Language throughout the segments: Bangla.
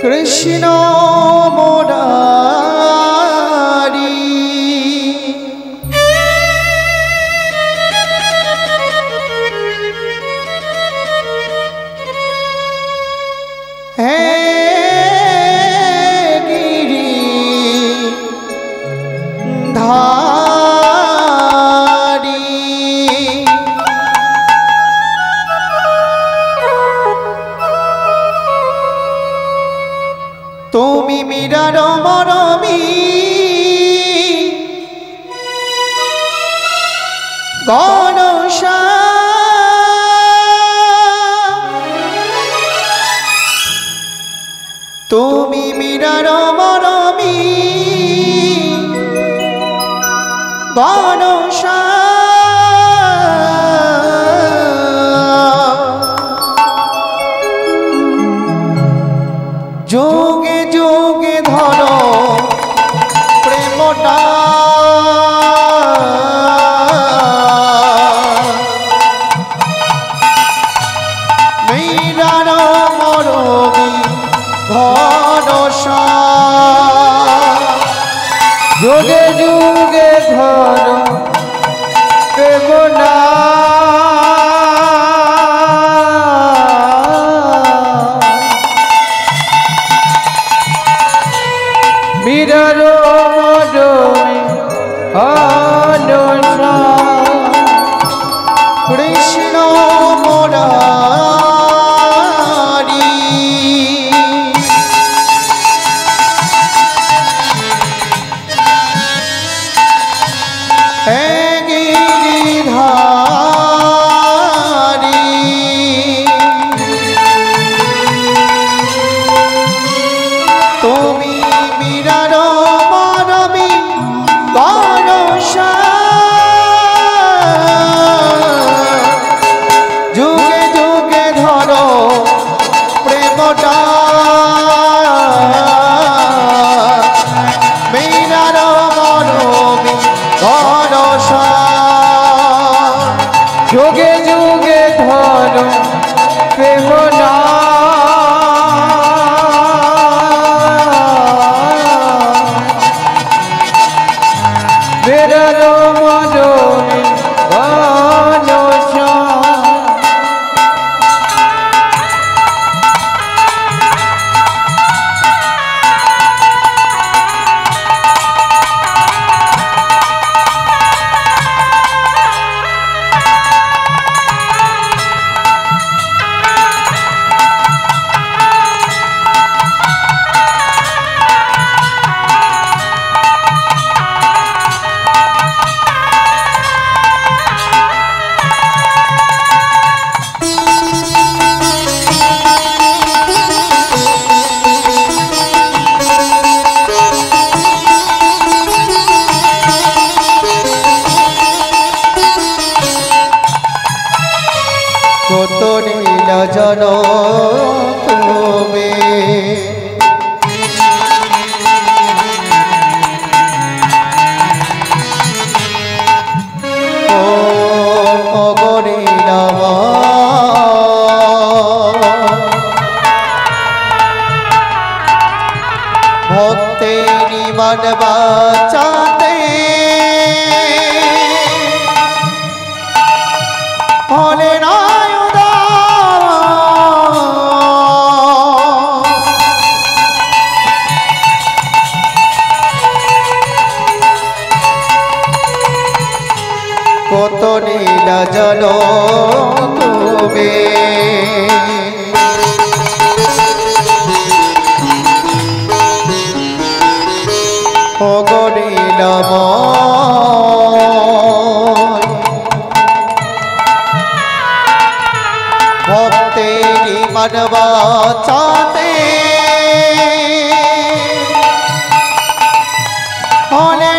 কৃষ্ণ মুরারি হে গিরি ধারি তুমি মীরার মরমী গণসা তুমি মীরার মরমী গণসা যোগে যোগে ধরো প্রেমটা মীরার মরমী ভরসা যোগে যোগে ধরো প্রেমনা মীরার মরমী ভরসা কৃষ্ণ মুরারি হে গিরিধারি তুমি মীরার মরমী ভরসা যুগে যুগে ধরো প্রেমটা মীরার মরমী ভরসা যোগে যোগে ধরো প্রেমনা মীরার মরমী ভরসা ভক্তেরি মন বাঁচাতে হলে না কত নীলা জানো তুমি ভক্তেরি মন বাঁচাতে হলে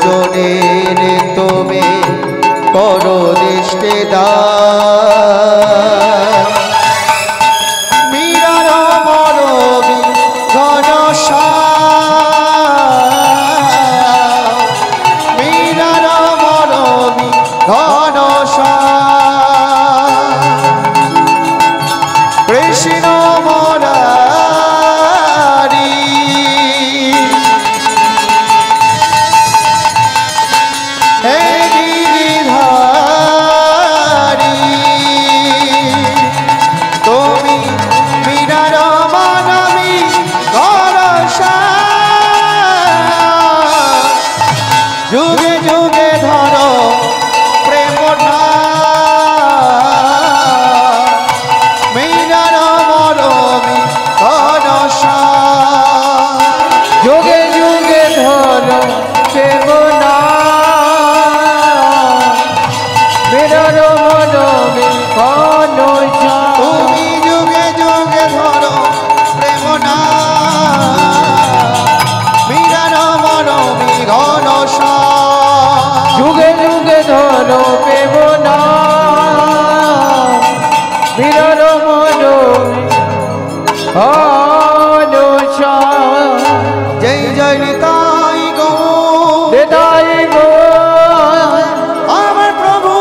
জনের তুমি করো দৃষ্টি দান মীরার মরমি ঘনশ্যাম মীরার মরমি ঘনশ্যাম কৃষ্ণ মুরারি হে গিরিধারী তুমি মীরার মানবী ঘনশ্যাম যুগে যুগে ধরো প্রেম মীরার মরমি ঘনশ্যাম যুগে যুগে ধরো প্রেম মীরার মরমি ঘনশ্যাম তুমি যুগে যুগে ধরো প্রেম মীরার মরমি ঘনশ্যাম যুগে যুগে ধরো প্রেম মীরার মরমি ঘনশ্যাম জয় জয় নিতাই গো হৃদয় গো আমার প্রভু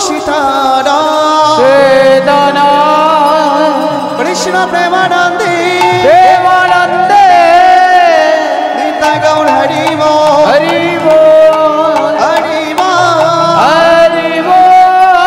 সীতারাম বেদনা কৃষ্ণ প্রেমানন্দে প্রেমানন্দে নিতাই গৌর হরি বল হরি বল হরি বল হরি বল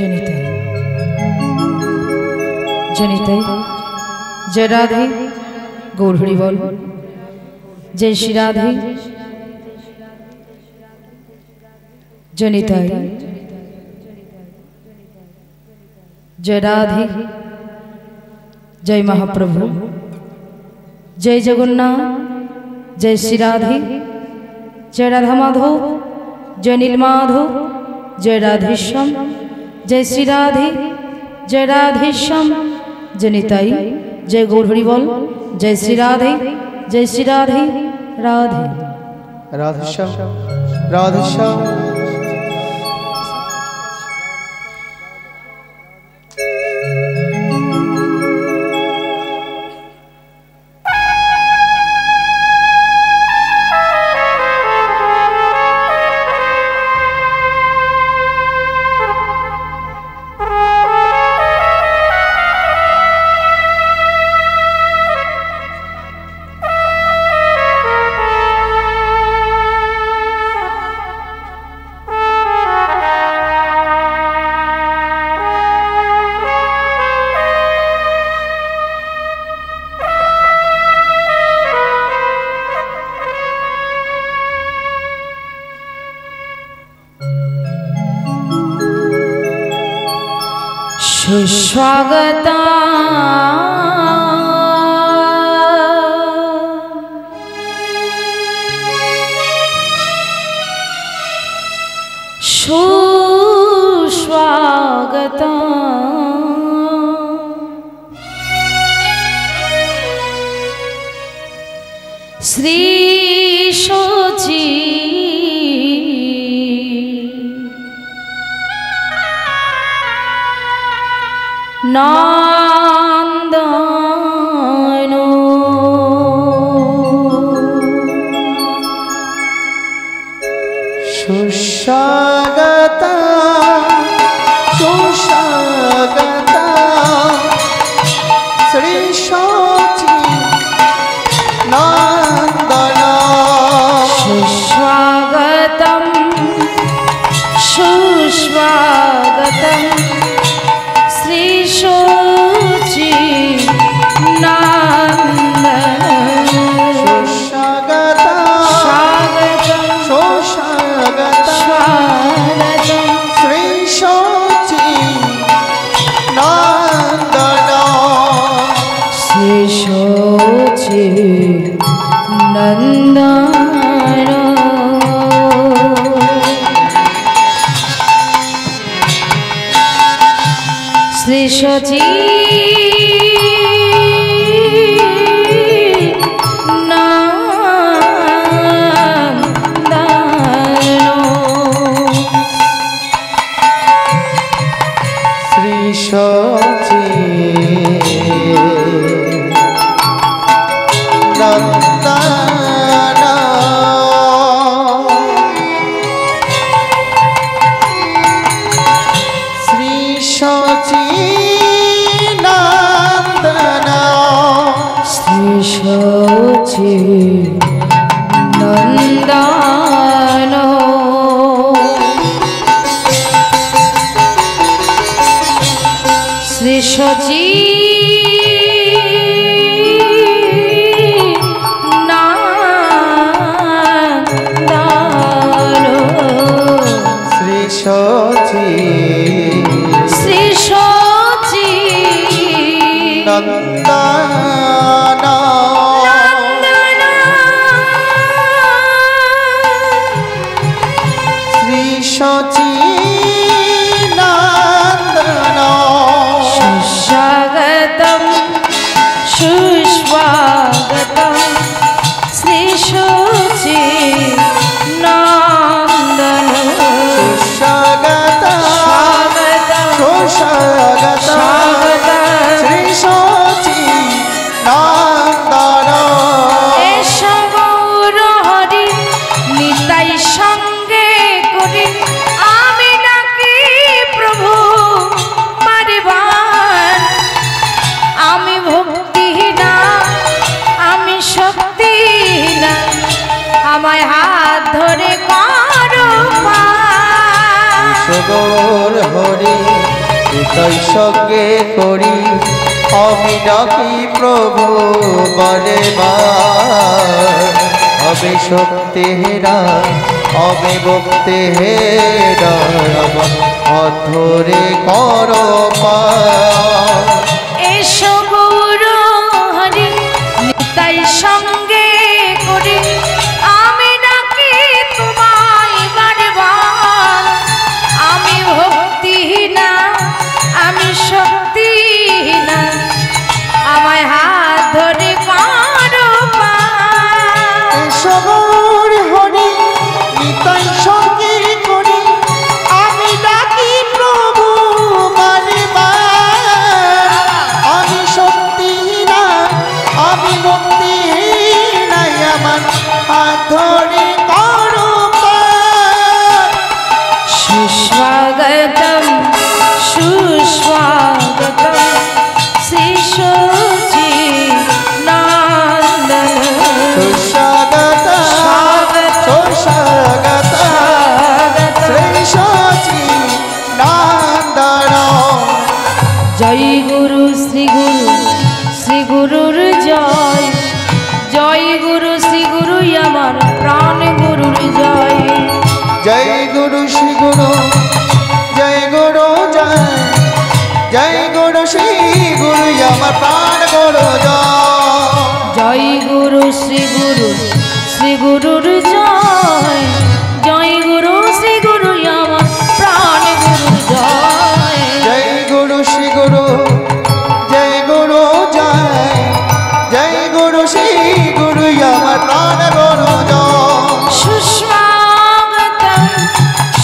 जनिताई जनिताई जय राधे गौर हरि बोल जय श्री राधे जनिताई जय राधे जय महाप्रभु जय जगन्नाथ जय श्री राधे जय राधा माधव जय नीलमाधव जय राधेश्याम जय श्री राधे जय राधेश्याम जनिताई जय गौर हरि बोल जय श्री राधे जय श्री राधे राधे राधेश्याम राधेश्याम सुस्वागता सुस्वागता श्री शोची नंदनो सुस्वागता सुस्वागता श्री शोची नंदनो सुस्वागतम सुस्वागतम श्री शोची नंदन सुस्वागता स्वागतम सुस्वागता स्वागतम श्री शोची नंदनो श्री शोची नंदन श्री शोची नंदनो श्री शोची नंदनो श्री शोची नंदनो श्री शोची नंदनो श्री शोची नंदनो श्री शोची श्री शोची नंदनो श्री शोची नंदनो सुस्वागतम सुस्वागतम श्री शोची नंदन सुस्वागता स्वागतम सुस्वागता स्वागतम श्री शोची नंदनो एसो गौर हरि निताई संगे करि आमी डाकी प्रभु परिवार आमी भक्तिहीना आमी शक्तिहीना आमाय हाथ धरे करो पार गौर हरि তাই সঙ্গে করি আমি ডাকি প্রভু বলে আমি শক্তি হেরা আমি ভক্তি হেরা আমার অধরে করো এসো গৌর হরি নিতাই সঙ্গে করি আমি ডাকি তোমায় বারবার আমি ভক্তিহীনা আমি শক্তিহীনা আমায় হাত ধরে করো এসো গৌর হরি নিতাই সঙ্গে করি আমি ডাকি প্রভু বারবার আমি শক্তিহীনা আমি ভক্তিহীনা আমার হাত ধরে করো সুস্বাগতম সুস্বাগতম শ্রী সচি নন্দন সুস্বাগত সুস্বাগত শ্রী সচি নন্দন জয় গুরু শ্রী গুরুর জয় জয় গুরু শ্রী গুরু আমার প্রাণ গুরুর জয় জয় গুরু শ্রী গুরু জয় গুরু জয় গুরু শ্রী গুরু আমার প্রাণ গুরু জয় গুরু শ্রী গুরুর জয় জয় গুরু শ্রী গুরু আমার প্রাণ গুরুর জয় জয় গুরু শ্রী গুরু জয় গুরু জয় গুরু শ্রী গুরু আমার প্রাণ গুরু সুস্বাগতম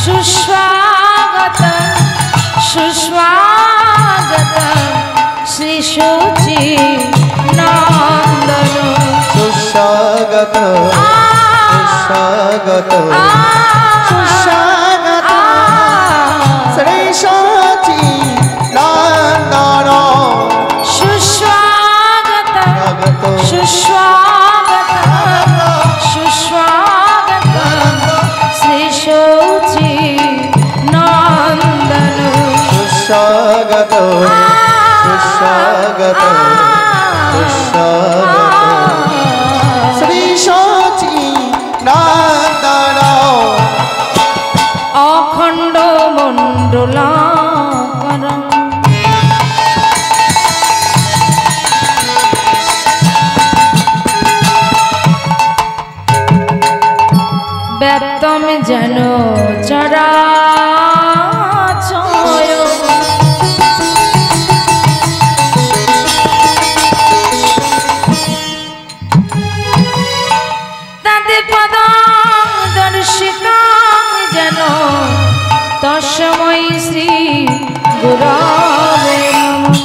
সুস্বাগতম সুস্বাগতম শ্রী সচি নন্দন সুস্বাগত সুস্বাগত সুস্বাগত শ্রী সচি নন্দন সুস্বাগতম সুস্বাগতম সুস্বাগতম শ্রী সচি নন্দন সুস্বাগত সুস্বাগত সুস্বাগত শ্রী সচি নন্দন অখণ্ড মণ্ডলাকারং ব্যাপ্তম যেন চরাচর তাতে পদং দর্শিকা যেন তস্মৈ শ্রী গুরবে নমঃ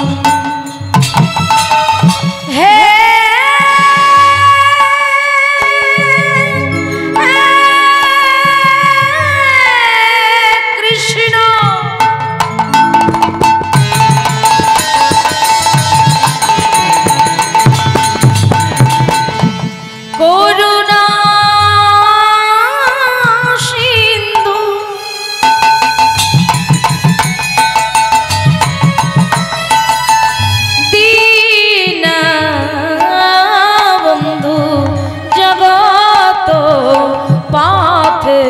হে কৃষ্ণ করুণা সিন্ধু দীনবন্ধু জগত পাথে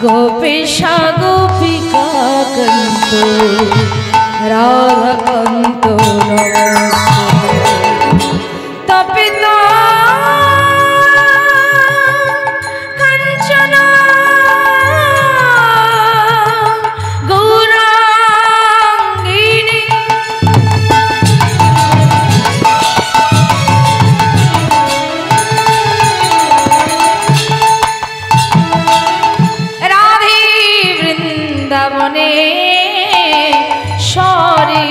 গোপীশা গোপিকা কন্ত রাধাকান্ত নমস্তে তপিত কাঞ্চন গৌরাঙ্গিনী রাধে বৃন্দাবনে সরি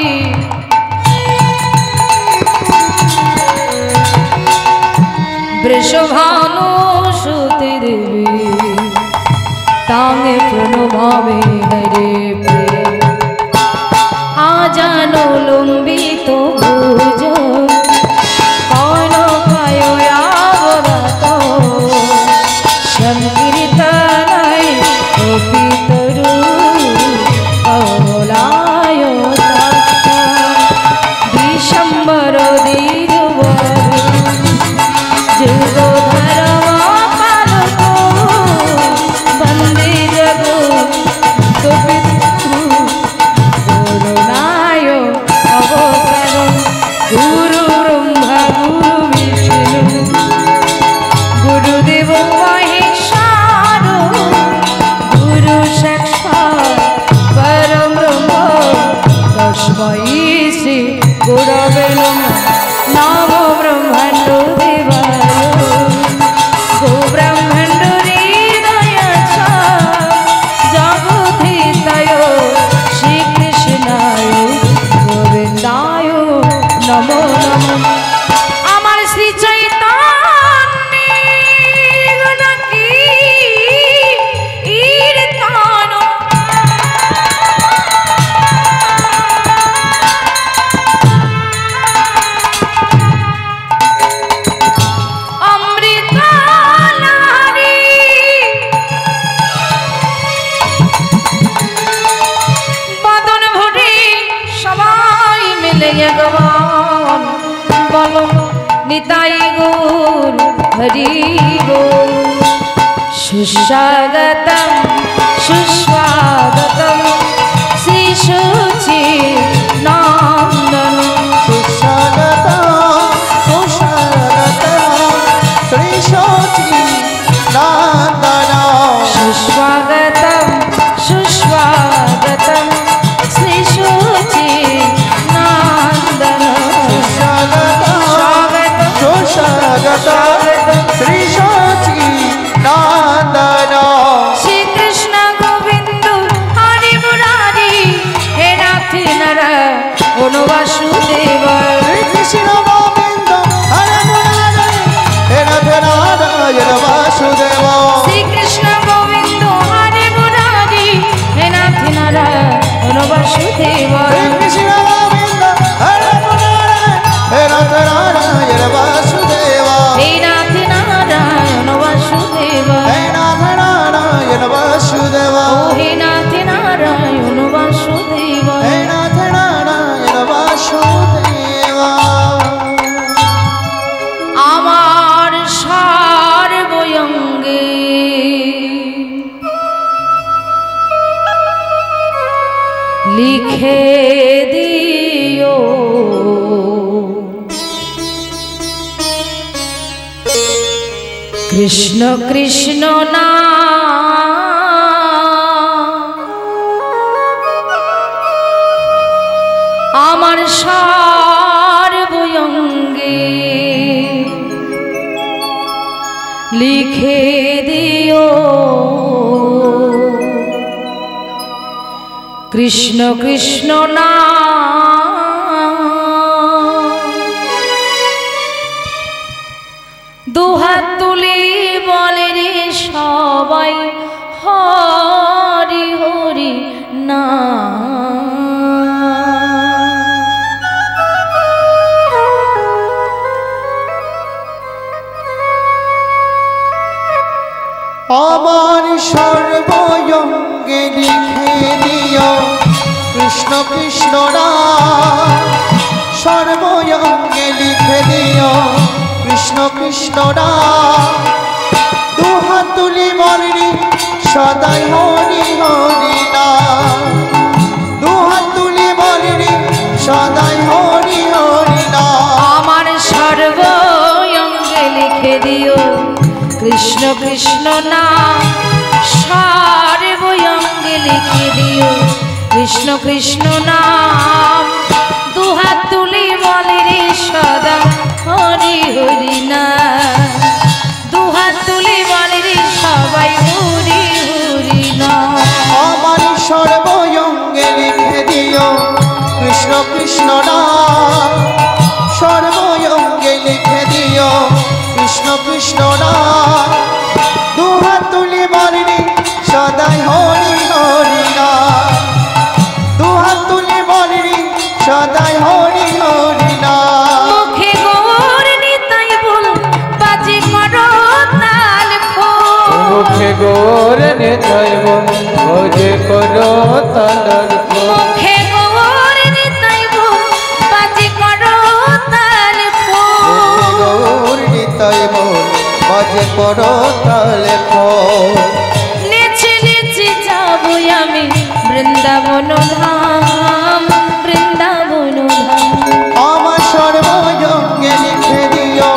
বৃষভানু সুতি দেবী তাঙ্গে প্রণভাবে হরে প্রিয় আজানো লম্বিত ভুজ কনকায় আবরত সংকীর্তনয় নিতাই গৌর হরি গৌর সুস্বাগতম সুস্বাগতম শ্রী সচি নন্দন সুস্বাগতম সুস্বাগতম শ্রী সচি নন্দন সুস্বাগতম সুস্বাগতম শ্রী সচি নন্দন সুস্বাগতম সুস্বাগতম শ্রী সচি নন্দন শ্রীকৃষ্ণ গোবিন্দ হরি মুরারি হে নাথি নারায়ণ বাসুদেব কৃষ্ণ গোবিন্দ হরে মুরারি হে নাথ নারায়ণ বাসুদেব শ্রীকৃষ্ণ গোবিন্দ হরি মুরারি হে নাথি নারায়ণ বাসুদেব কৃষ্ণ গোবিন্দ হরে মুরারি হে নাথ নারায়ণ বাসুদেব হে নাথি নারায়ণ বাসুদেব হে নাথ নারায়ণ বাসুদেব ও হে নাথি নারায়ণ বাসুদেব হে নাথ নারায়ণ বাসুদেব আমার সর্বঙ্গে লিখে দিও কৃষ্ণ কৃষ্ণ না আমার সর্বঙ্গে লিখে দিও কৃষ্ণ কৃষ্ণ না দুহাত তুলে বলে রে সবাই হরি হরি না আমার সর্বঙ্গে লিখে দিও কৃষ্ণ কৃষ্ণ নাম সর্বঙ্গে লিখে দিও কৃষ্ণ কৃষ্ণ নাম দুহাত তুলি বলি সদাই হরি হরি নাম দুহাত তুলি বলি সদাই হরি হরি নাম আমার সর্বঙ্গে লিখে দিও কৃষ্ণ কৃষ্ণ নাম সর্বঙ্গে লিখে দিও কৃষ্ণ কৃষ্ণ নাম দুহাত তুলি বলে রে সদা হরি হরি না দুহাত তুলি বলে রে সবাই হরি হরি না আমার সর্বঙ্গে লিখে দিও কৃষ্ণ কৃষ্ণ নাম সর্বঙ্গে লিখে দিও কৃষ্ণ কৃষ্ণ নাম দুহাত তুলি বলিনি সদাই হরি হরি নাম দুহাত তুলি বলিনি সদাই হরি হরি নাম মুখে গৌর নিতাই বল বাজি করো তাল খোল মুখে গোর নিতাই বল ভোজে করো তালার মুখে গৌর নিতাই বল বাজি করো তাল খোল গৌর নিতাই মোর বাজে করো তালে খোল নেচে নেচে যাবো আমি বৃন্দাবন ধাম বৃন্দাবন ধাম আমার সর্বঙ্গে লিখে দিও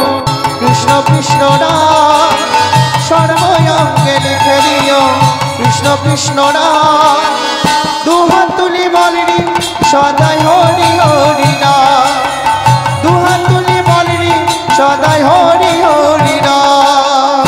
কৃষ্ণ কৃষ্ণ নাম সর্বঙ্গে লিখে দিও কৃষ্ণ কৃষ্ণ নাম দুহাত তুলি বলিনি সদাই হরি হরি নাম দুহাত তুলি বলিনি সদাই হরি হরি নাম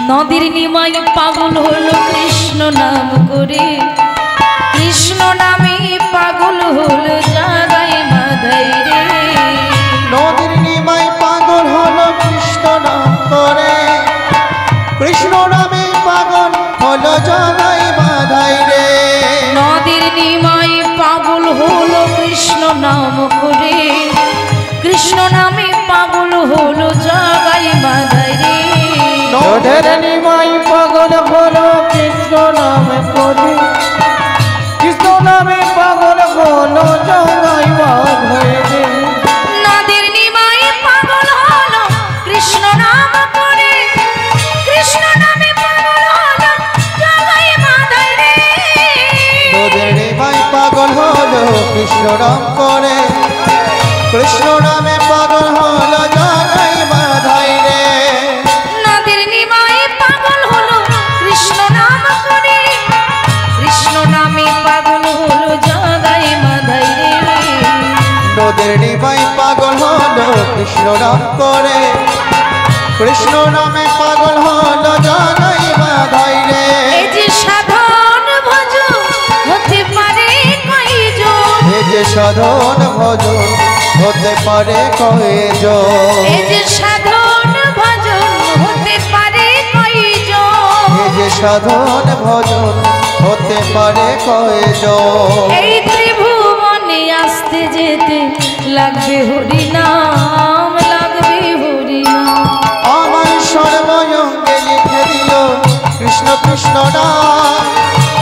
নদীর নিমাই পাগল হলো কৃষ্ণ নাম করে কৃষ্ণ নামে পাগল নাম করে কৃষ্ণ নামে পাগল হলো জগাই বাধাই রে ওদের নিমাই পাগল হলো কৃষ্ণ নামে করে কৃষ্ণ নামে পাগল হলো জগাই বাধাই রে নদের নিমাই পাগল হলো কৃষ্ণ নাম করে কৃষ্ণ নামে পাগল হলো জগাই বাধাই রে তোদের ভাই পাগল হলো কৃষ্ণ নাম করে কৃষ্ণ নামে পাগল হলো জগাই বাধাই রে নদের নিমাই পাগল হলো কৃষ্ণ নাম করে কৃষ্ণ নামে পাগল হলো জগাই বাধাই রে তোদের ভাই পাগল হলো কৃষ্ণ নাম করে কৃষ্ণ নামে পাগল হলো জগাই বাধাই রে এই যে সাধন ভজন হতে পারে কয়জন এই যে সাধন ভজন হতে পারে কয়জন এই যে সাধন ভজন হতে পারে কয়জন এই যে সাধন ভজন হতে পারে কয়জন এই ত্রিভুবনে আসতে যেতে লাগবে হরি নাম লাগবে হরি নাম আমার সর্বঙ্গে লিখে দিল কৃষ্ণ কৃষ্ণ নাম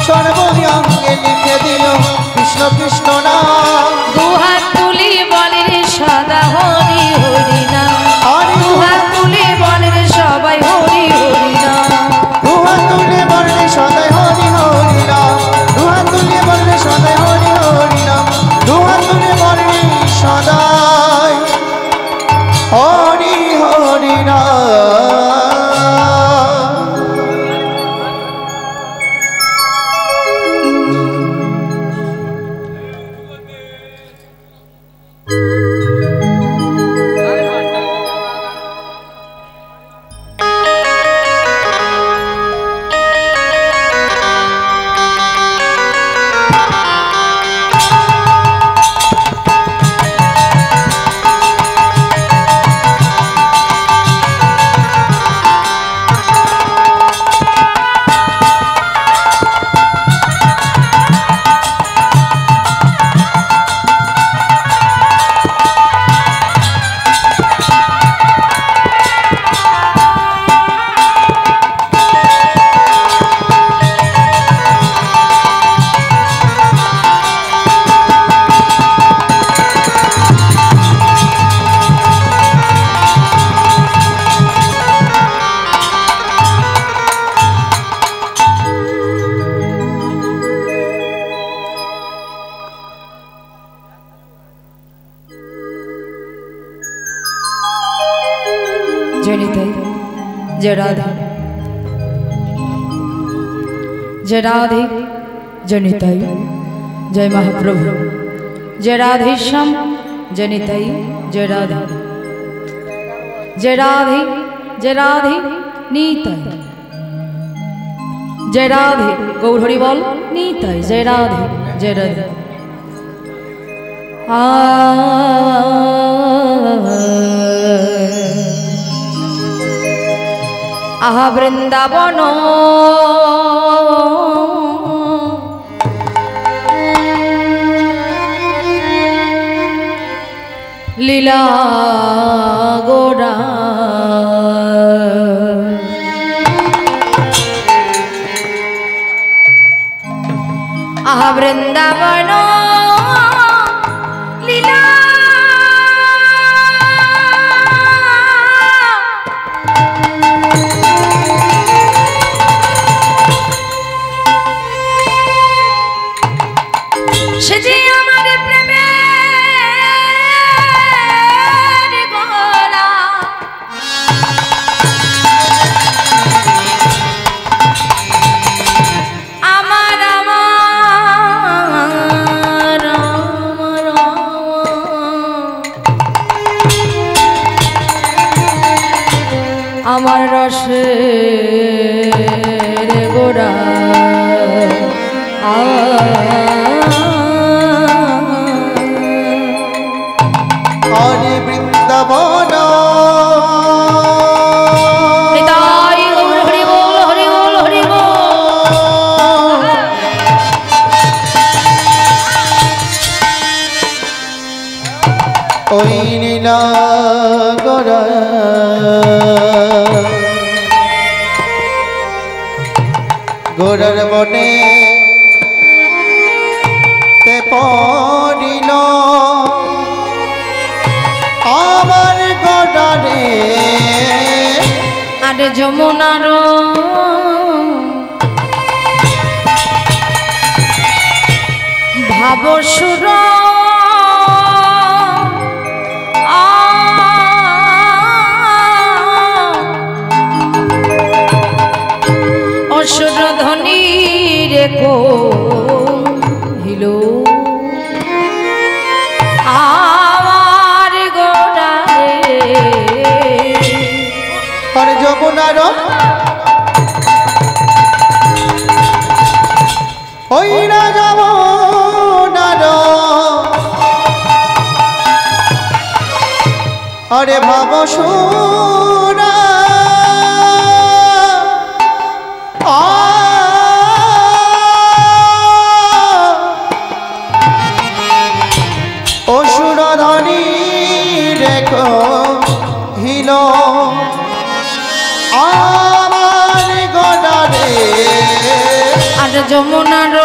সর্বঙ্গে লিখে দিল কৃষ্ণ কৃষ্ণ নাম দুহাত তুলে বলে রে সদা হরি হরি নাম হরি দুহাত তুলে বলে রে সবাই হরি হরি নাম দুহাত তুলে বললে সদাই হরি হরি নাম দুহাত তুলে বললে সদাই হরি হরি নাম দুহাত তুলে বললে সদাই হরি হরি নাম जनिते जय राधे जय राधे जनिताई जय महाप्रभु जय राधे श्याम जनिताई जय राधे जय राधे जय राधे नीताई जय राधे गौर हरि बोल नीताई जय राधे जय राधे आहा वृंदावन लीला गोरा आहा वृंदावन लीला সে যে আমার প্রেমের গোলা আমার আমার আমার আমার রসের গোড়া হরি বৃন্দাবন নিতাই গৌর হরি বল হরি বল হরি বল ওই নীলা গোরার বনে তে পড়িল আমার গোরারে আর যমুনার ভাবসুর অসুর ধ্বনি রে কহিল আমার গোড়ারে আর যমুনার ওই না যমুনার আরে ভাব সুরা অসুর ধনী রেখো হিল আমার গোড়ারে আর যমুনার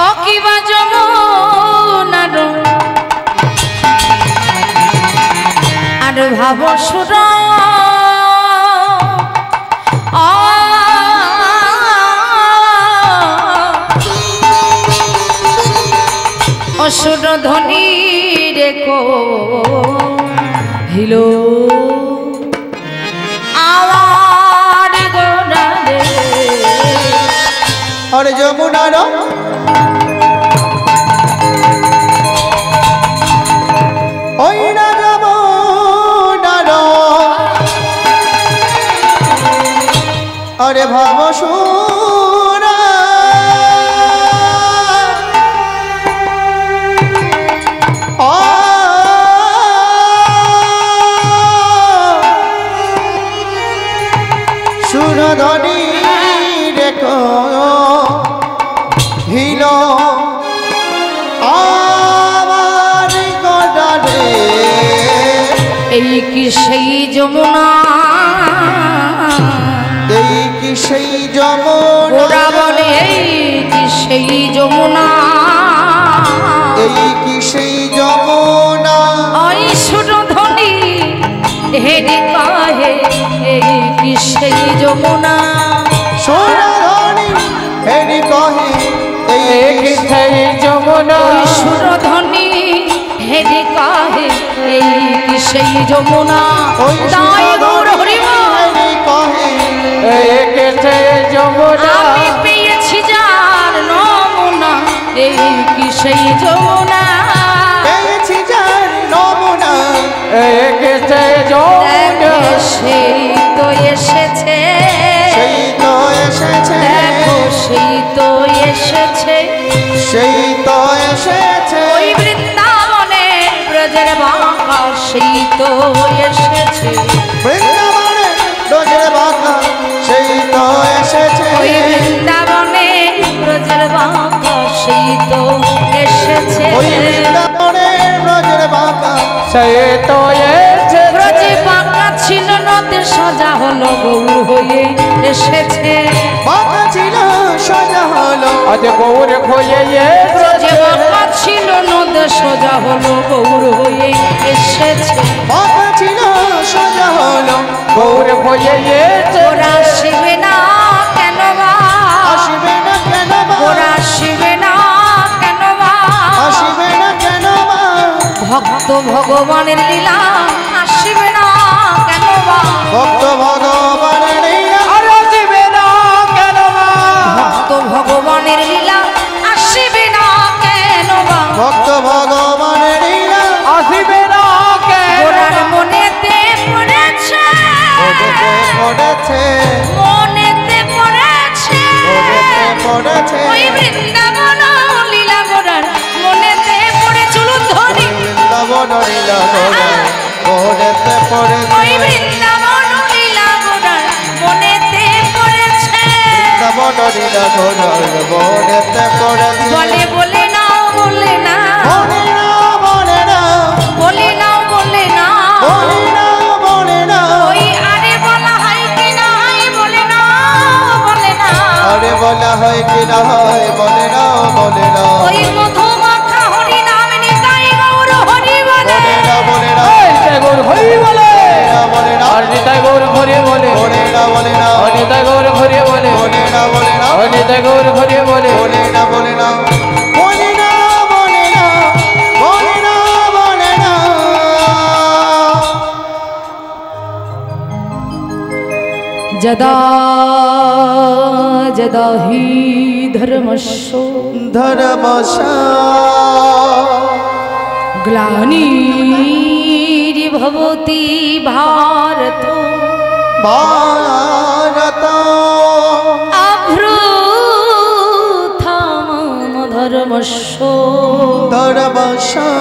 অকিবা যমুনার আর ভাবসুর অসুর ধ্বনি রে কহিল আমার গোড়ারে আর যমুনার ওই না যমুনার আরে ভাব সুরা সুরধনী রেখো হিল আমার গোড়ারে এই কি সেই যমুনা এই কি সেই যমুনা গোরা বলে এই কি সেই যমুনা এই কি সেই যমুনা ওই সুরধ্বনি হেরে কহে এই কি সেই যমুনা সুরধনী হেরি কহে এই কি সেই যমুনা ওই সুরধ্বনি হেরে কহে এই কি সেই যমুনা ওই তাই গৌর হরিবল হেরি কহে এই কি সেই যমুনা আমি পেয়েছি যার নমুনা এই কি সেই যমুনা পেয়েছি যার নমুনা এই কি সেই যমুনা দেখো সেই তো এসেছে সেই তো এসেছে দেখো সেই তো এসেছে সেই তো এসেছে ওই বৃন্দাবনে ব্রজের বাঁকা সেই তো এসেছে বৃন্দাবনে রোজের বাঁকা সেই তো এসেছে ওই বৃন্দাবনে ব্রজের বাঁকা সেই তো এসেছে ওই বৃন্দাবনে রোজের বাঁকা সেই তো এসেছে ব্রজে বাঁকা ছিল নদে সোজা হলো গৌর হয়ে এসেছে বাঁকা ছিল সোজা হলো আজ গৌর হয়ে ব্রজে এসেছে বাঁকা ছিল নদে সোজা হলো গৌর হয়ে এসেছে বাঁকা ছিল সোজা হলো গৌর হয়ে এসেছে ওরা আসিবে না কেন বা আসিবে না কেন বা ওরা আসিবে না কেন বা আসিবে না কেন বা ভক্ত ভগবানের লীলা আসিবে না কেন বা ভক্ত ভগবানের লীলা আর আসিবে না কেন বা ভক্ত ভগবানের লীলা আসিবে না কেন বা ভক্ত ভগবানের লীলা আসিবে না কেন ওরার মনেতে পড়েছে পড়েছে মনেতে পড়েছে পড়েছে ওই বৃন্দাবন লীলা গোরার মনেতে পড়ে চুল ধরি বৃন্দাবন লীলা পড়েছে ওই বৃন্দাবন লীলা গোরার মনেতে পড়েছে বৃন্দাবন লীলা পড়েছে বলে বলে বলে না ওই মধুমাখা হরি নাম নিতাই গৌর হরি বলে বলে না বলে না নিতাই গৌর হরি বলে বলে না আর নিতাই গৌর হরি বলে বলে না বলে না নিতাই গৌর হরি বলে বলে না বলে না নিতাই গৌর হরি বলে বলে না বলে না বলে না বলে না বলে না বলে না যদা যদা হি ধর্মস্য ধর্মশা গ্লানির্ভবতি ভারত ভারত অভ্রুথম ধর্মস্য ধর্মশা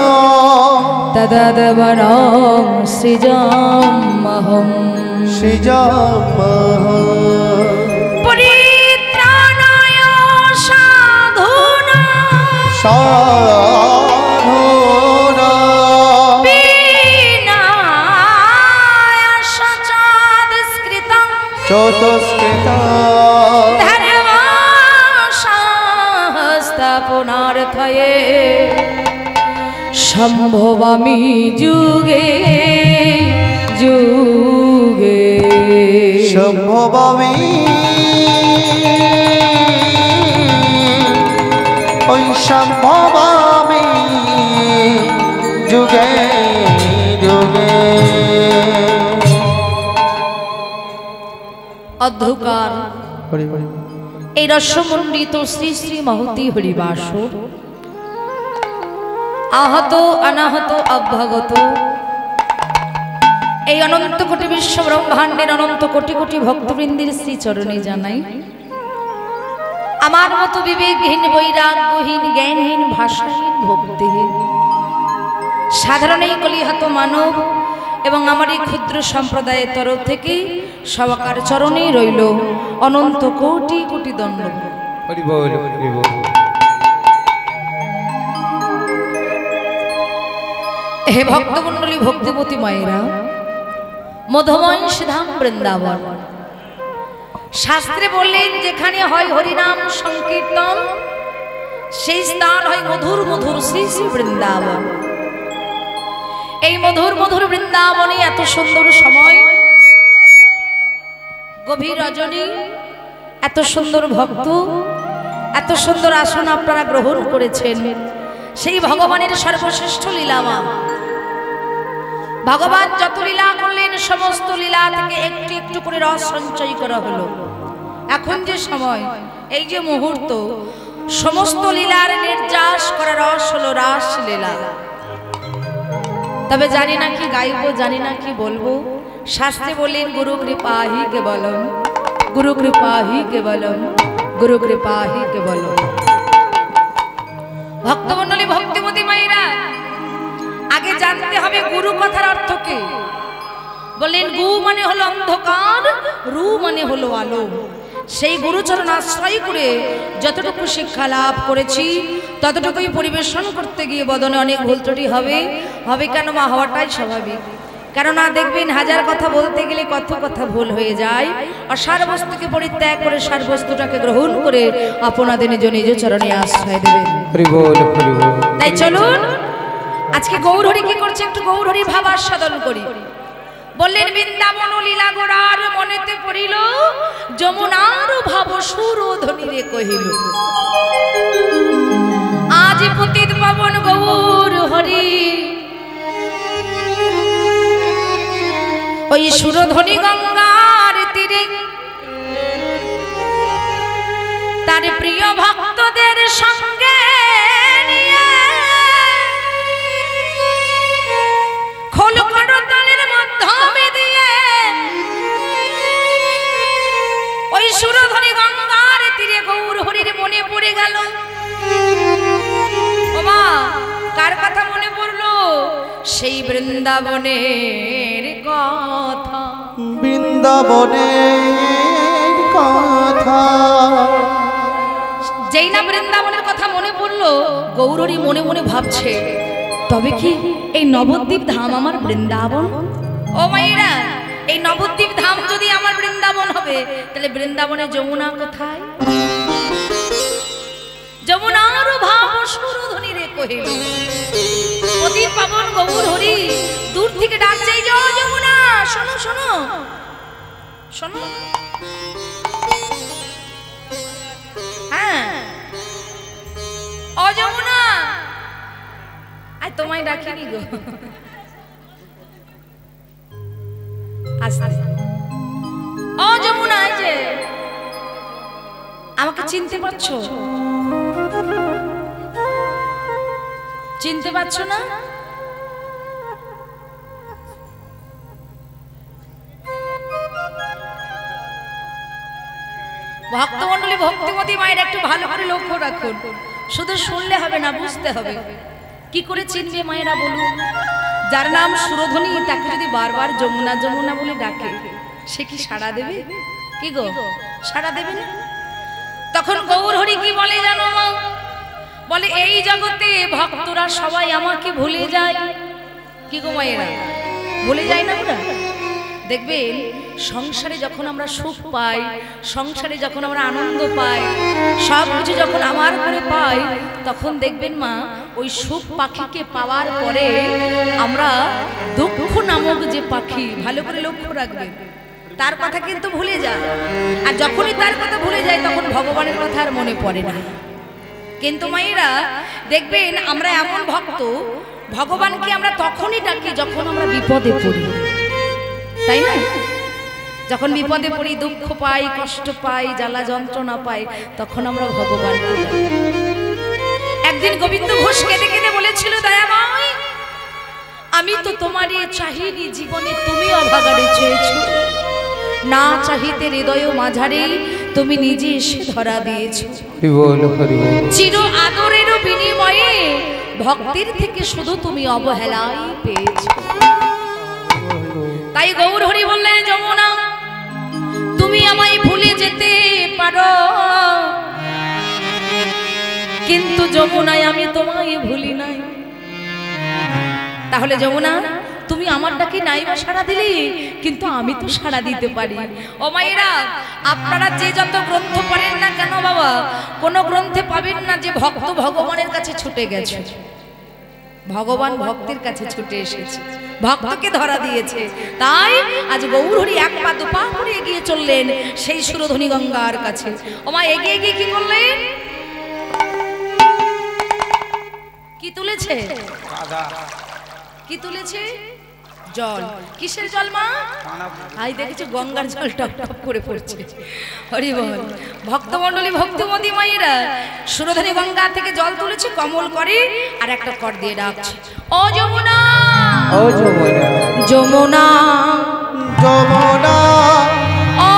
তদবরং সৃজামহম সৃজামহ পরিত্রাণায় সাধুনাং সাধনা বিনায় সচাদস্কৃতং চতুষ্কৃতা ধর্মসংস্থাপনার্থয়ে সম্ভবামি যুগে যুগে সম্ভবামি ওই সম্ভবামি যুগে যুগে অধ্যকার এই রসমণ্ডিত শ্রী শ্রী মহতি হরিবাস আহত অনাহত অভ্যাগত এই অনন্ত কোটি বিশ্ব ব্রহ্মাণ্ডের অনন্ত কোটি কোটি ভক্তবৃন্দের শ্রীচরণে জানাই আমার মতো বিবেকহীন বৈরাগ্যহীন জ্ঞানহীন ভাষাহীন ভক্তিহীন সাধারণ এই কলিহত মানব এবং আমার এই ক্ষুদ্র সম্প্রদায়ের তরফ থেকে সবাকার চরণে রইল অনন্ত কোটি কোটি দণ্ড। হরি বল হরি বল। হে ভক্তমণ্ডলী ভক্তিমতী মায়েরা, মধুময় শ্রীধাম বৃন্দাবন শাস্ত্রে বললেন যেখানে হয় হরিনাম সংকীর্তন সেই স্থান হয় মধুর মধুর শ্রী শ্রী বৃন্দাবন। এই মধুর মধুর বৃন্দাবনে এত সুন্দর সময়, গভীর রজনী, এত সুন্দর ভক্ত, এত সুন্দর আসন আপনারা গ্রহণ করেছেন। সেই ভগবানের সর্বশ্রেষ্ঠ লীলামা ভগবান যত লীলা করলেন সমস্ত লীলা থেকে একটু একটু করে রস সঞ্চয় করা হলো। এখন যে সময়, এই যে মুহূর্ত, সমস্ত লীলার নির্যাস করা রস হলো রাস লীলা। তবে জানি না কি গাইব, জানি না কি বলবো। শাস্ত্রে বললেন গুরু কৃপা হি কেবলম, গুরু কৃপা হি কেবলম, গুরু কৃপা হি কেবলম। ভক্তমণ্ডলী ভক্তিমতী মায়েরা, আগে জানতে হবে গুরু কথার অর্থ কি। বললেন গু মানে হলো অন্ধকার, রু মানে হলো আলো। সেই গুরুচরণ আশ্রয় করে যতটুকু শিক্ষা লাভ করেছি ততটুকুই পরিবেশন করতে গিয়ে বদনে অনেক ভুল ত্রুটি হবে। কেন মা? হওয়াটাই স্বাভাবিক। কেননা দেখবেন হাজার কথা বলতে গেলে কত কথা ভুল হয়ে যায়। আর সার বস্তুকে পরিত্যাগ করে সার বস্তুটাকে গ্রহণ করে আপনাদের নিজ নিজ চরণে আশ্রয় দেবেন। হরি বল হরি বল। তাই চলুন আজকে গৌরহরি কি করছে একটু গৌরহরি ভাব আস্বাদন করি। বললেন বৃন্দাবন লীলা গোড়ার মনেতে পড়িল, যমুনার ভাব সুরধ্বনিরে কহিল, আজ পতিত পাবন গৌর হরি। ওই সুরধ্বনি গঙ্গার তীরে তার প্রিয় ভক্তদের সঙ্গে নিয়ে খোল করতালের মাধ্যমে দিয়ে ওই সুরধ্বনি গঙ্গার তীরে গৌর হরির মনে পড়ে গেল। ওমা, কার কথা মনে পড়লো? সেই বৃন্দাবনের কথা, বৃন্দাবনের কথা। যেই না বৃন্দাবনের কথা মনে পড়লো, গৌরহরি মনে মনে ভাবছে, তবে কি এই নবদ্বীপ ধাম আমার বৃন্দাবন? ও মায়েরা, এই নবদ্বীপ ধাম যদি আমার বৃন্দাবন হবে, তাহলে বৃন্দাবনের যমুনা কোথায়? যমুনার ভাব সুরধ্বনি রে কহিল অতি পাবন গৌর হরি দূর থেকে ডাক চাই যাও যমুনা শোনো শোনো শোনো হ্যাঁ ও যমুনা আই তোমায় ডাকিনি গো আস্তে ও যমুনা এই যে আমাকে চিনতে পারছো চিনতে পারছো না ভক্তমণ্ডলী ভক্তিমতী মায়ের একটু ভালো করে লক্ষ্য রাখুন শুধু শুনলে হবে না বুঝতে হবে কি করে চিনবে মায়েরা বলুন যার নাম সুরধ্বনি তাকে যদি বারবার যমুনা যমুনা বলে ডাকে সে কি সাড়া দেবে কি গো সাড়া দেবে না তখন গৌর হরি কি বলে জানো মা বলে এই জগতে ভক্তরা সবাই আমাকে ভুলে যায় কি গো মায়েরা ভুলে যায় না ওরা দেখবেন সংসারে যখন আমরা সুখ পাই সংসারে যখন আমরা আনন্দ পাই সব কিছু যখন আমার করে পাই তখন দেখবেন মা ওই সুখ পাখিকে পাওয়ার পরে আমরা দুঃখ নামক যে পাখি ভালো করে লক্ষ্য রাখবেন তার কথা কিন্তু ভুলে যায় আর যখনই তার কথা ভুলে যায় তখন ভগবানের কথা আর মনে পড়ে না কিন্তু মায়েরা দেখবেন আমরা এমন ভক্ত ভগবানকে আমরা তখনই ডাকি যখন আমরা বিপদে পড়ি তাই না যখন বিপদে পড়ি দুঃখ পাই কষ্ট পাই জ্বালা যন্ত্রণা পাই তখন আমরা ভগবানকে ডাকি একদিন গোবিন্দ ঘোষ কেঁদে কেঁদে বলেছিল দয়াময় আমি তো তোমারই চাহিনি জীবনে তুমি অভাগাড়ে চেয়েছো না চাহিতে হৃদয় মাঝারে তুমি নিজে এসে ধরা দিয়েছো চির আদরের বিনিময়ে ভক্তির থেকে শুধু তুমি অবহেলাই পেয়েছো তাই গৌর হরি বললেন যমুনা তুমি আমায় ভুলে যেতে পারো কিন্তু যমুনায় আমি তোমায় ভুলি নাই তাহলে যমুনা তুমি আমার ডাকে নাই বা সাড়া দিলে কিন্তু আমি তো সাড়া দিতে পারি ও মায়েরা আপনারা যে যত গ্রন্থ পড়েন না কেন বাবা কোনো গ্রন্থে পাবেন না যে ভক্ত ভগবানের কাছে ছুটে গেছে ভগবান ভক্তের কাছে ছুটে এসেছে ভক্তকে ধরা দিয়েছে তাই আজ গৌর হরি এক পা দুপা করে এগিয়ে চললেন সেই সুরধ্বনি গঙ্গার কাছে ও মা এগিয়ে গিয়ে কি করলেন কি তুলেছে কি তুলেছে জল কিসের জল মা আই দেখেছি গঙ্গার জল টপ টপ করে পড়ছে হরি বল ভক্তমণ্ডলী ভক্তিমতী মায়েরা সুরধ্বনি গঙ্গা থেকে জল তুলেছে কমল করে আর একটা কর দিয়ে ডাকছে ও যমুনা ও যমুনা যমুনা যমুনা ও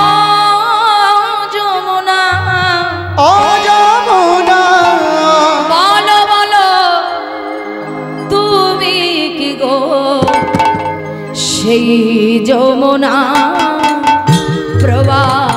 যমুনা ও যমুনা বলো বলো তুমি কি গো সেই যমুনা প্রবাহ